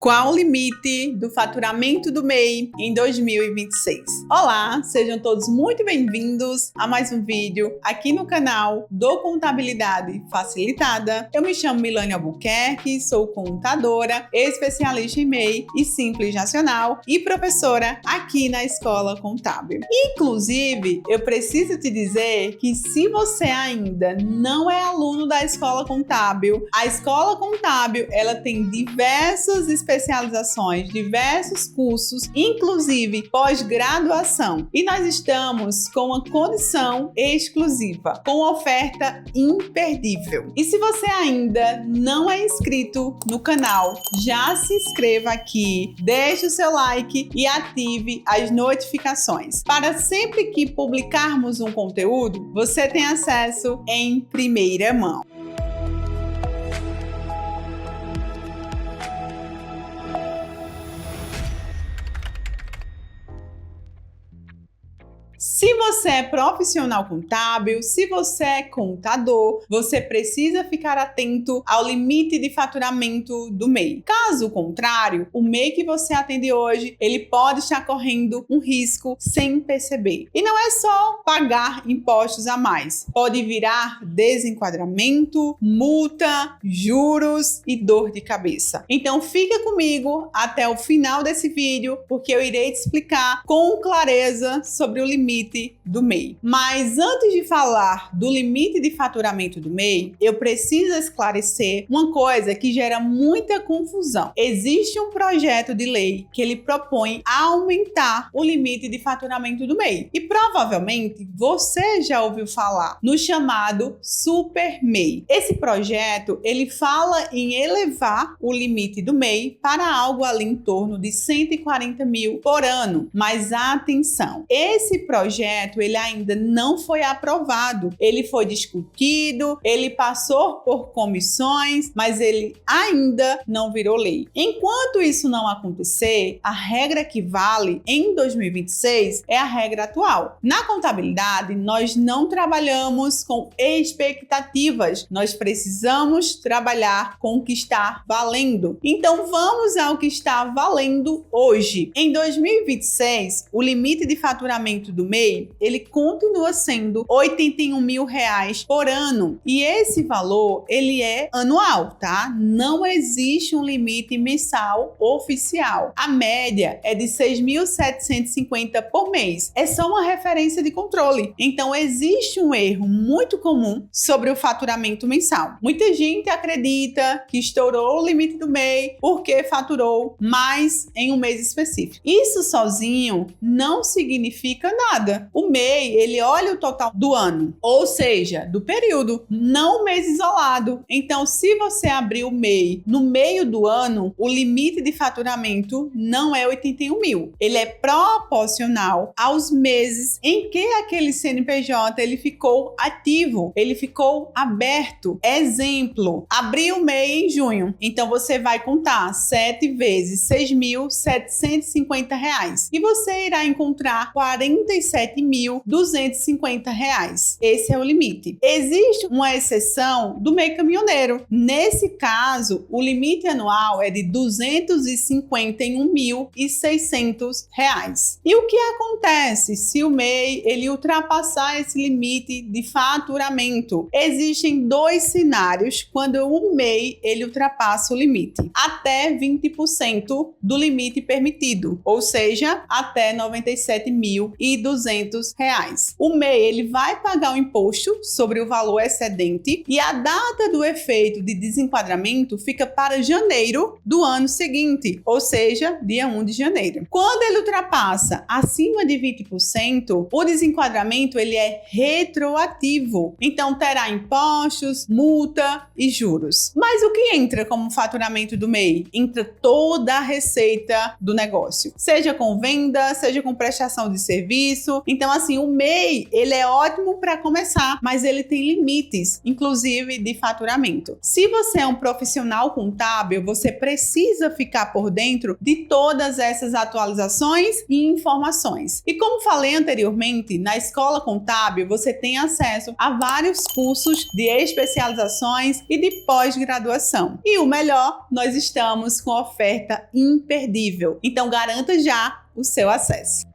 Qual o limite do faturamento do MEI em 2026? Olá, sejam todos muito bem-vindos a mais um vídeo aqui no canal do Contabilidade Facilitada. Eu me chamo Milane Albuquerque, sou contadora, especialista em MEI e Simples Nacional e professora aqui na Escola Contábil. Inclusive, eu preciso te dizer que se você ainda não é aluno da Escola Contábil, a Escola Contábil ela tem diversas especializações, diversos cursos, inclusive pós-graduação. E nós estamos com uma condição exclusiva, com oferta imperdível. E se você ainda não é inscrito no canal, já se inscreva aqui, deixe o seu like e ative as notificações. Para sempre que publicarmos um conteúdo, você tem acesso em primeira mão. Se você é profissional contábil, se você é contador, você precisa ficar atento ao limite de faturamento do MEI. Caso contrário, o MEI que você atende hoje, ele pode estar correndo um risco sem perceber. E não é só pagar impostos a mais. Pode virar desenquadramento, multa, juros e dor de cabeça. Então fica comigo até o final desse vídeo, porque eu irei te explicar com clareza sobre o limite do MEI. Mas antes de falar do limite de faturamento do MEI, eu preciso esclarecer uma coisa que gera muita confusão. Existe um projeto de lei que ele propõe aumentar o limite de faturamento do MEI. E provavelmente você já ouviu falar no chamado Super MEI. Esse projeto, ele fala em elevar o limite do MEI para algo ali em torno de 140 mil por ano. Mas atenção, esse projeto ele ainda não foi aprovado. Ele foi discutido, ele passou por comissões, mas ele ainda não virou lei. Enquanto isso não acontecer, a regra que vale em 2026 é a regra atual. Na contabilidade, nós não trabalhamos com expectativas, nós precisamos trabalhar com o que está valendo. Então vamos ao que está valendo hoje. Em 2026, o limite de faturamento do MEI ele continua sendo R$81 mil por ano. E esse valor, ele é anual, tá? Não existe um limite mensal oficial. A média é de 6.750 por mês. É só uma referência de controle. Então, existe um erro muito comum sobre o faturamento mensal. Muita gente acredita que estourou o limite do MEI porque faturou mais em um mês específico. Isso sozinho não significa nada. O MEI, ele olha o total do ano, ou seja, do período, não o mês isolado. Então, se você abrir o MEI no meio do ano, o limite de faturamento não é 81 mil. Ele é proporcional aos meses em que aquele CNPJ ele ficou ativo, ele ficou aberto. Exemplo, abriu o MEI em junho, então você vai contar 7 vezes R$6.750 e você irá encontrar R$47.250. Esse é o limite. Existe uma exceção do MEI caminhoneiro. Nesse caso, o limite anual é de R$251.600. E o que acontece se o MEI ele ultrapassar esse limite de faturamento? Existem dois cenários quando o MEI ele ultrapassa o limite. Até 20% do limite permitido, ou seja, até R$97.200. O MEI ele vai pagar o imposto sobre o valor excedente e a data do efeito de desenquadramento fica para janeiro do ano seguinte, ou seja, dia 1 de janeiro. Quando ele ultrapassa acima de 20%, o desenquadramento ele é retroativo, então terá impostos, multa e juros. Mas o que entra como faturamento do MEI? Entra toda a receita do negócio, seja com venda, seja com prestação de serviço, curso. Então, assim, o MEI, ele é ótimo para começar, mas ele tem limites, inclusive de faturamento. Se você é um profissional contábil, você precisa ficar por dentro de todas essas atualizações e informações. E como falei anteriormente, na Escola Contábil você tem acesso a vários cursos de especializações e de pós-graduação. E o melhor, nós estamos com oferta imperdível. Então garanta já o seu acesso.